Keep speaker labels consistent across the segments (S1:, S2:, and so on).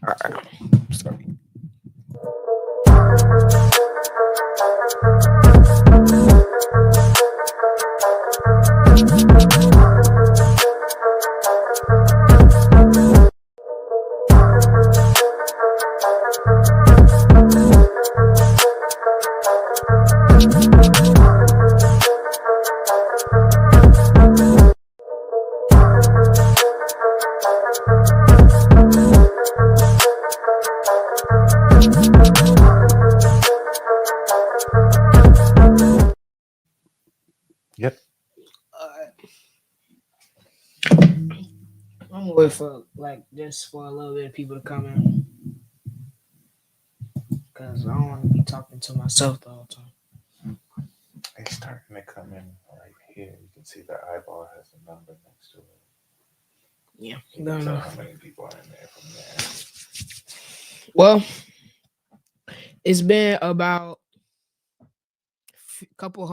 S1: All right. Sorry. Yep.
S2: I'm gonna wait for like just for a little bit of people to come in because I don't want to be talking to myself the whole time.
S1: They starting to come in right here. You can see the eyeball has a number next to it.
S2: Yeah,
S1: You can
S2: don't
S1: tell
S2: know.
S1: how many people are in there from there.
S2: Well, it's been about a couple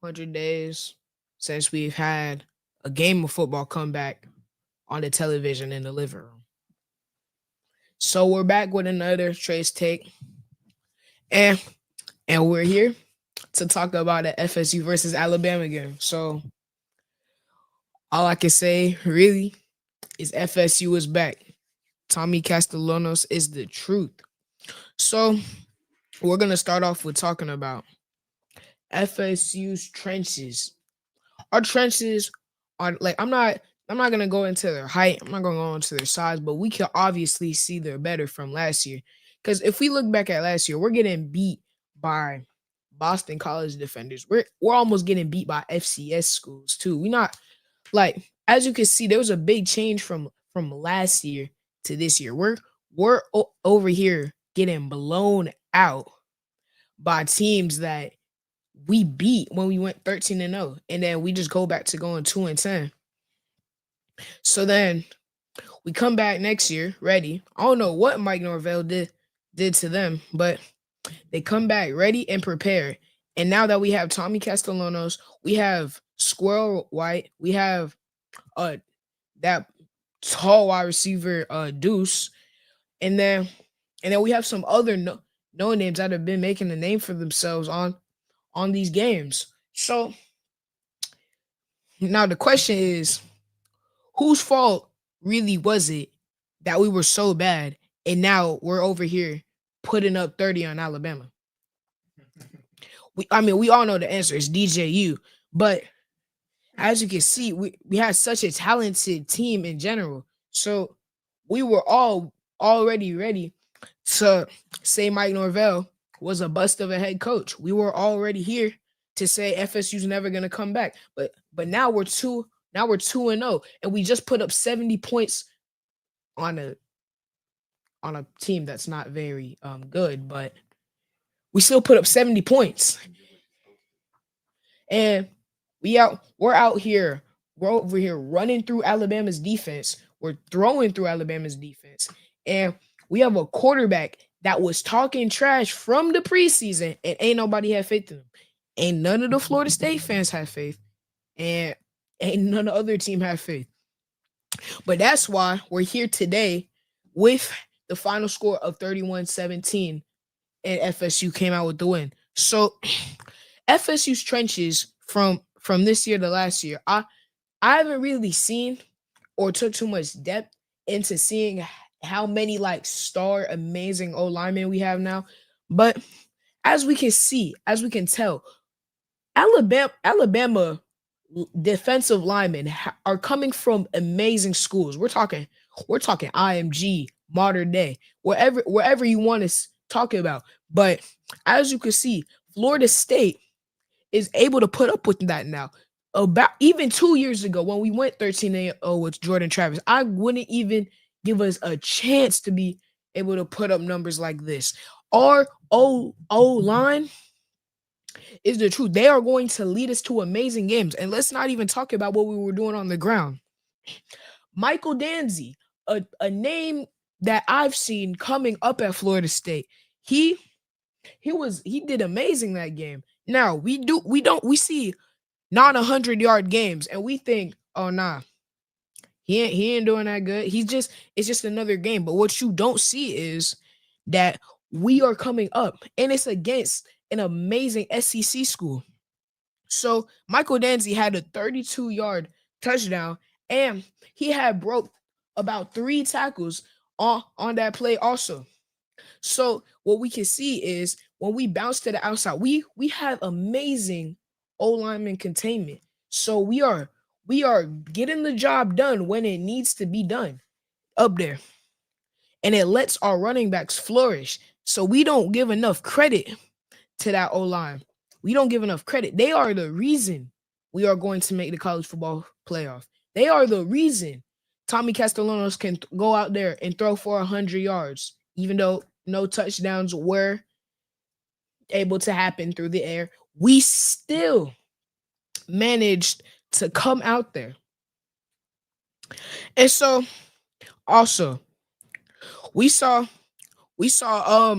S2: hundred days since we've had a game of football come back on the television in the living room. So we're back with another Trey's take, and we're here to talk about the FSU versus Alabama game. So all I can say really is FSU is back. Tommy Castellanos is the truth. So we're gonna start off with talking about FSU's trenches. Our trenches are like I'm not gonna go into their height. I'm not gonna go into their size, but we can obviously see they're better from last year. Because if we look back at last year, we're getting beat by Boston College defenders. We're almost getting beat by FCS schools too. We not like as you can see, there was a big change from last year to this year. We're over here getting blown out by teams that we beat when we went 13-0, and then we just go back to going 2-10. So then we come back next year ready. I don't know what Mike Norvell did to them, but they come back ready and prepared. And now that we have Tommy Castellanos, we have Squirrel White, we have uh that tall wide receiver Deuce, and then we have some other no names that have been making a name for themselves on these games. So now the question is, whose fault really was it that we were so bad and now we're over here putting up 30 on Alabama? We all know the answer is DJU, but as you can see, we had such a talented team in general. So we were all already ready to say Mike Norvell was a bust of a head coach. We were already here to say FSU's never gonna come back. But now we're 2 and 0, and we just put up 70 points on a team that's not very good, but we still put up 70 points. And we're out here, we're over here running through Alabama's defense. We're throwing through Alabama's defense. And we have a quarterback that was talking trash from the preseason, and ain't nobody had faith in him. Ain't none of the Florida State fans had faith. And ain't none of the other team had faith. But that's why we're here today with the final score of 31-17, and FSU came out with the win. So FSU's trenches from this year to last year, I haven't really seen or took too much depth into seeing how many like star amazing O linemen we have now. But as we can see, as we can tell, Alabama defensive linemen are coming from amazing schools. We're talking IMG, modern day, wherever you want to talk about. But as you can see, Florida State is able to put up with that now. About even 2 years ago, when we went 13-0 with Jordan Travis, I wouldn't even give us a chance to be able to put up numbers like this. Our O line is the truth. They are going to lead us to amazing games. And let's not even talk about what we were doing on the ground. Michael Danzy, a name that I've seen coming up at Florida State. He did amazing that game. Now we see not 100-yard games, and we think, oh nah, He ain't doing that good. It's just another game. But what you don't see is that we are coming up, and it's against an amazing SEC school. So Michael Danzy had a 32-yard touchdown, and he had broke about 3 tackles on that play also. So what we can see is when we bounce to the outside, we have amazing O lineman containment. So we are getting the job done when it needs to be done up there, and it lets our running backs flourish. So we don't give enough credit to that O line. We don't give enough credit. They are the reason we are going to make the college football playoff. They are the reason Tommy Castellanos can go out there and throw for 100 yards, even though no touchdowns were able to happen through the air. We still managed to come out there. And so also we saw we saw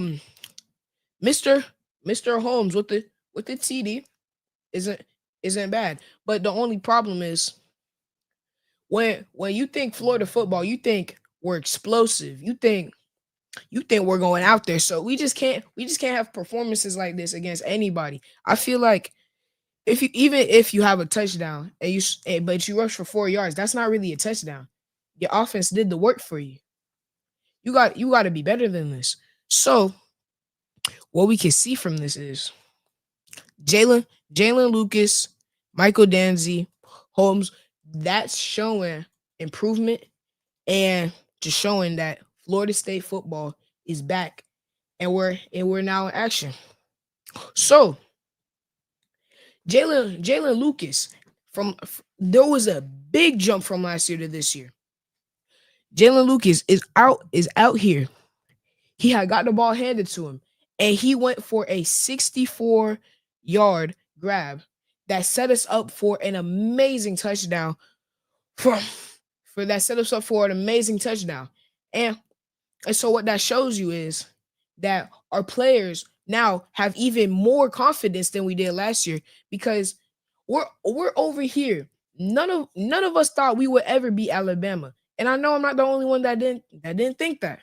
S2: Mr. Mr. Holmes with the TD isn't isn't bad. But the only problem is when you think Florida football, you think we're explosive. You think we're going out there. So we just can't have performances like this against anybody. I feel like if you even if you have a touchdown and but you rush for 4 yards, that's not really a touchdown. Your offense did the work for you. You got to be better than this. So what we can see from this is Jalen Lucas, Michael Danzy, Holmes. That's showing improvement and just showing that Florida State football is back and we're now in action. So Jalen Lucas there was a big jump from last year to this year. Jalen Lucas is out here. He had got the ball handed to him, and he went for a 64-yard grab that set us up for an amazing touchdown. For for that set us up for an amazing touchdown, and and so what that shows you is that our players now have even more confidence than we did last year because we're over here. None of us thought we would ever beat Alabama. And I know I'm not the only one that didn't think that.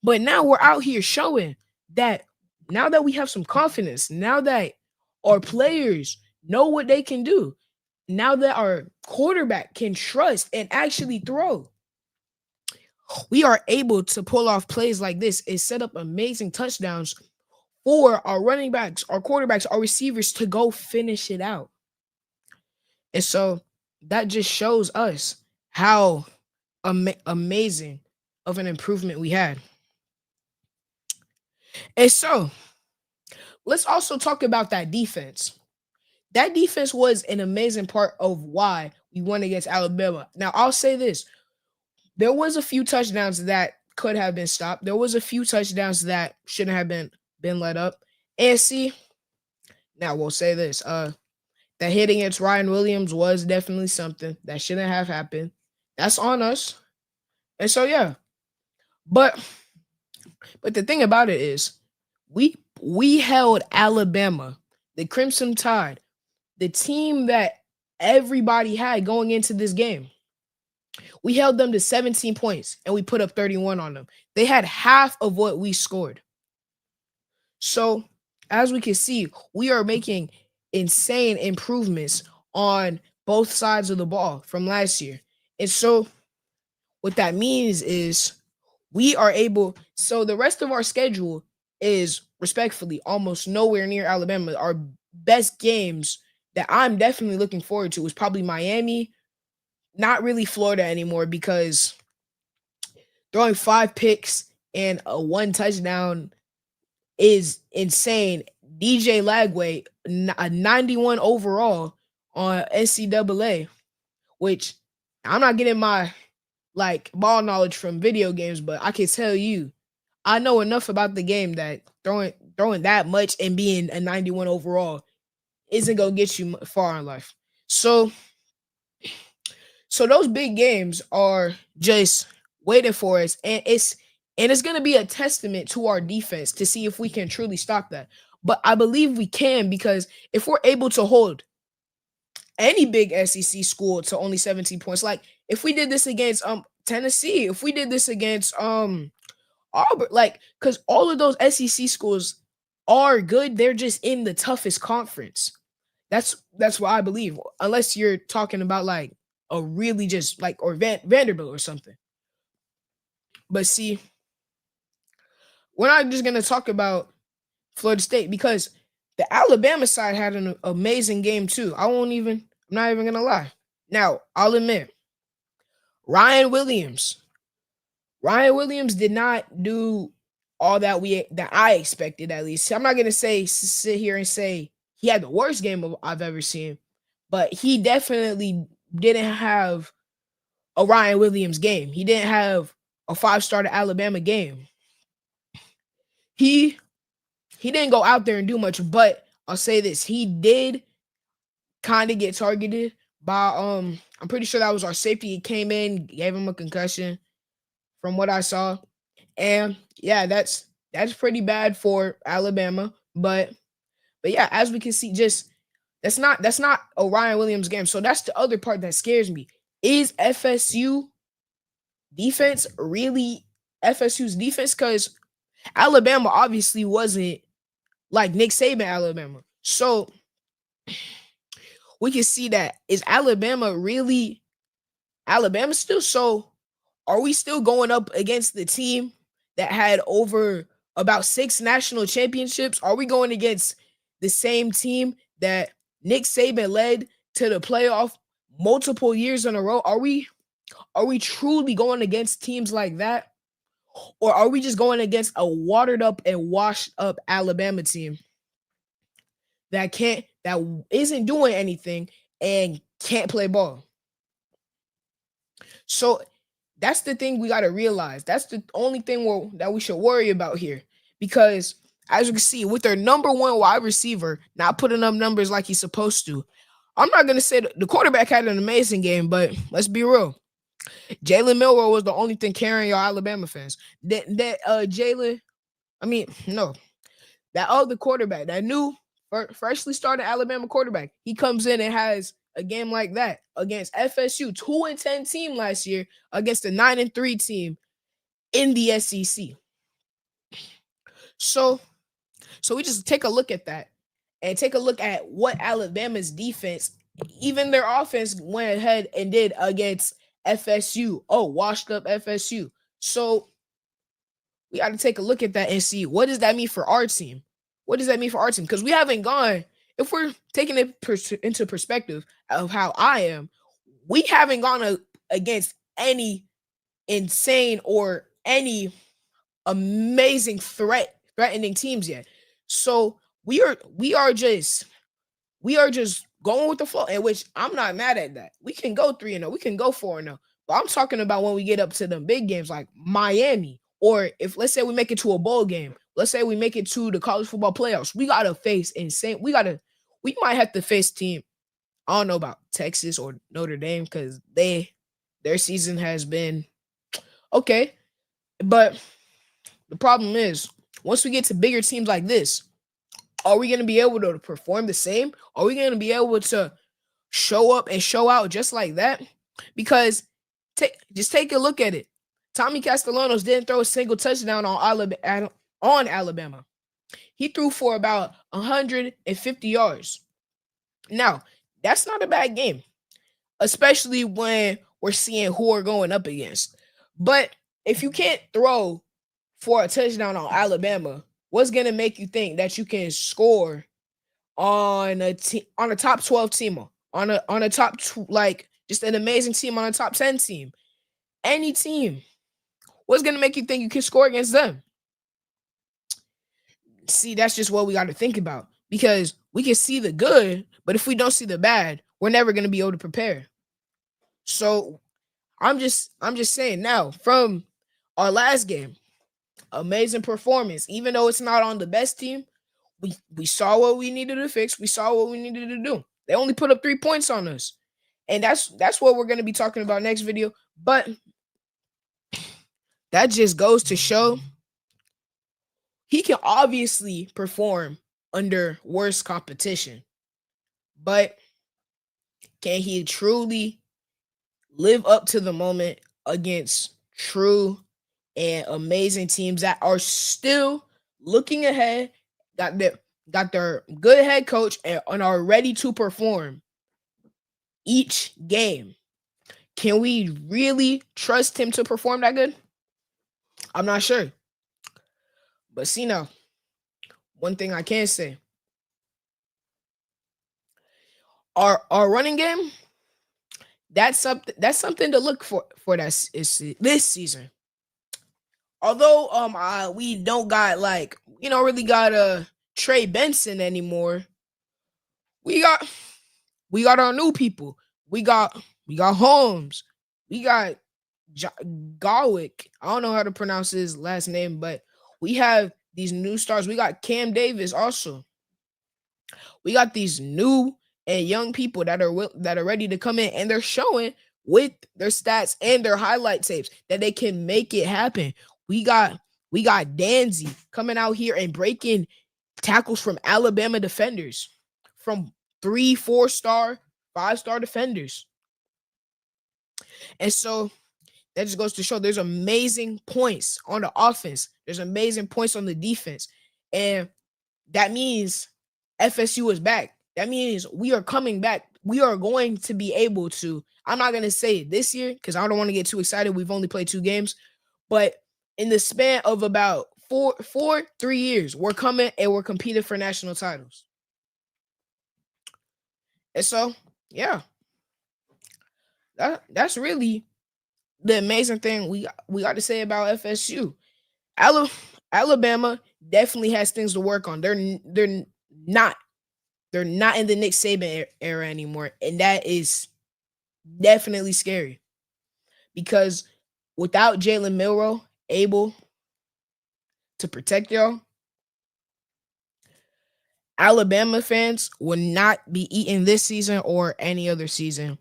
S2: But now we're out here showing that now that we have some confidence, now that our players know what they can do, now that our quarterback can trust and actually throw, we are able to pull off plays like this and set up amazing touchdowns for our running backs, our quarterbacks, our receivers to go finish it out. And so that just shows us how amazing of an improvement we had. And so let's also talk about that defense. That defense was an amazing part of why we won against Alabama. Now, I'll say this. There was a few touchdowns that could have been stopped. There was a few touchdowns that shouldn't have been let up. And see, now we'll say this. That hit against Ryan Williams was definitely something that shouldn't have happened. That's on us. And so yeah. But the thing about it is we held Alabama, the Crimson Tide, the team that everybody had going into this game. We held them to 17 points and we put up 31 on them. They had half of what we scored. So, as we can see, we are making insane improvements on both sides of the ball from last year. And so, what that means is we are able, so the rest of our schedule is respectfully almost nowhere near Alabama. Our best games that I'm definitely looking forward to is probably Miami, not really Florida anymore because throwing 5 picks and a 1 touchdown is insane. DJ Lagway, a 91 overall on NCAA, which I'm not getting my like ball knowledge from video games, but I can tell you, I know enough about the game that throwing that much and being a 91 overall isn't gonna get you far in life. So those big games are just waiting for us, and it's going to be a testament to our defense to see if we can truly stop that. But I believe we can because if we're able to hold any big SEC school to only 17 points, like if we did this against Tennessee, if we did this against Auburn, like, because all of those SEC schools are good. They're just in the toughest conference. That's what I believe. Unless you're talking about like a really just like or Vanderbilt or something. But see, we're not just gonna talk about Florida State because the Alabama side had an amazing game too. I'm not even gonna lie. Now, I'll admit, Ryan Williams. Ryan Williams did not do all that I expected at least. I'm not gonna say sit here and say he had the worst game I've ever seen, but he definitely didn't have a Ryan Williams game. He didn't have a 5-star to Alabama game. He he didn't go out there and do much, but I'll say this: he did kind of get targeted by I'm pretty sure that was our safety. He came in, gave him a concussion from what I saw. And yeah, that's pretty bad for Alabama. But yeah, as we can see, just that's not a Ryan Williams game. So that's the other part that scares me. Is FSU defense really FSU's defense? Because Alabama obviously wasn't like Nick Saban Alabama. So we can see that is Alabama really Alabama still? So are we still going up against the team that had over about 6 national championships? Are we going against the same team that Nick Saban led to the playoff multiple years in a row? Are we truly going against teams like that? Or are we just going against a watered up and washed up Alabama team that isn't doing anything and can't play ball? So that's the thing we got to realize. That's the only thing that we should worry about here. Because as you can see, with their number one wide receiver not putting up numbers like he's supposed to, I'm not going to say the quarterback had an amazing game, but let's be real. Jalen Milroe was the only thing carrying your Alabama fans. Jalen, I mean, no, that other quarterback, that new freshly started Alabama quarterback, he comes in and has a game like that against FSU, 2-10 team last year against a 9-3 team in the SEC. So we just take a look at that and take a look at what Alabama's defense, even their offense, went ahead and did against FSU. Oh, washed up FSU. So we got to take a look at that and see what does that mean for our team? What does that mean for our team? Because we haven't gone, if we're taking it into perspective of how I am, we haven't gone against any insane or any amazing threatening teams yet. So we are just going with the flow, in which I'm not mad at that. We can go 3-0, we can go 4-0. But I'm talking about when we get up to them big games like Miami, or if let's say we make it to a bowl game, let's say we make it to the college football playoffs, we gotta face insane. We might have to face team. I don't know about Texas or Notre Dame because their season has been okay. But the problem is once we get to bigger teams like this, are we going to be able to perform the same? Are we going to be able to show up and show out just like that? Because just take a look at it. Tommy Castellanos didn't throw a single touchdown on Alabama. He threw for about 150 yards. Now, that's not a bad game, especially when we're seeing who we're going up against. But if you can't throw for a touchdown on Alabama, what's gonna make you think that you can score on a top 12 team, on a top like just an amazing team, on a top 10 team, any team? What's gonna make you think you can score against them? See, that's just what we got to think about, because we can see the good, but if we don't see the bad, we're never gonna be able to prepare. So I'm just saying now, from our last game, amazing performance. Even though it's not on the best team, we saw what we needed to fix. We saw what we needed to do. They only put up 3 points on us. And that's what we're going to be talking about next video. But that just goes to show he can obviously perform under worse competition. But can he truly live up to the moment against true and amazing teams that are still looking ahead, got their got their good head coach and are ready to perform each game. Can we really trust him to perform that good? I'm not sure. But see now, one thing I can say. Our running game, that's something to look for this season. Although we don't got like really got Trey Benson anymore. We got we got our new people. We got Holmes. We got Garwick. I don't know how to pronounce his last name, but we have these new stars. We got Cam Davis also. We got these new and young people that are ready to come in, and they're showing with their stats and their highlight tapes that they can make it happen. We got Danzy coming out here and breaking tackles from Alabama defenders, from 3, 4-star, 5-star defenders. And so that just goes to show there's amazing points on the offense. There's amazing points on the defense. And that means FSU is back. That means we are coming back. We are going to be able to. I'm not going to say it this year because I don't want to get too excited. We've only played 2 games. But in the span of about 3 years, we're coming and we're competing for national titles. And so, yeah, that's really the amazing thing we got to say about FSU. Alabama definitely has things to work on. They're not in the Nick Saban era anymore, and that is definitely scary because without Jalen Milroe able to protect y'all, Alabama fans will not be eating this season or any other season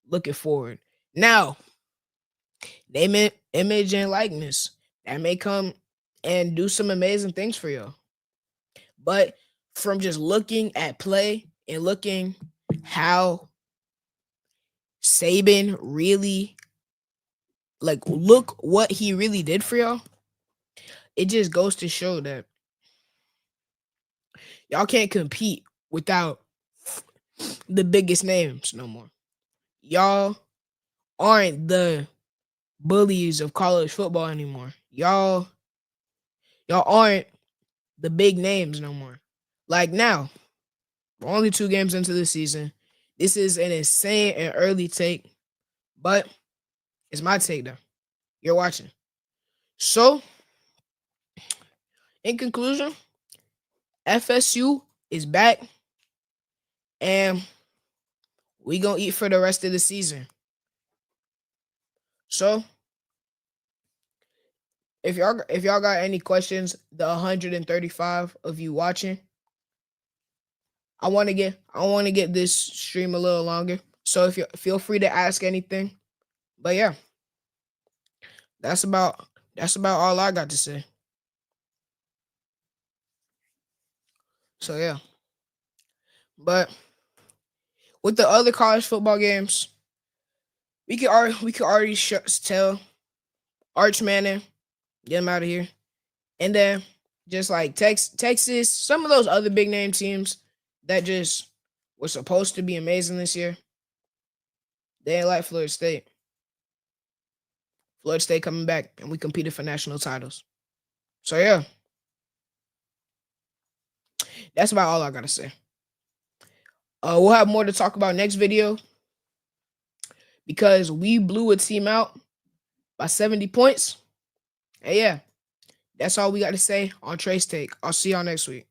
S2: looking forward. Now, name, image, and likeness that may come and do some amazing things for y'all. But from just looking at play and looking how Saban really, look what he really did for y'all, it just goes to show that y'all can't compete without the biggest names no more. Y'all aren't the bullies of college football anymore. Y'all aren't the big names no more. Like now, we're only 2 games into the season. This is an insane and early take, but it's my take though. You're watching. So, in conclusion, FSU is back and we gonna eat for the rest of the season. So, if y'all got any questions, the 135 of you watching, I want to get this stream a little longer. So if you feel free to ask anything. But yeah, that's about all I got to say. So yeah. But with the other college football games, we could already tell Arch Manning, get him out of here. And then just like Texas, some of those other big name teams that just were supposed to be amazing this year, they ain't like Florida State. Florida State coming back, and we competed for national titles. So yeah, that's about all I gotta say. We'll have more to talk about next video because we blew a team out by 70 points. And yeah, that's all we got to say on Trey's Take. I'll see y'all next week.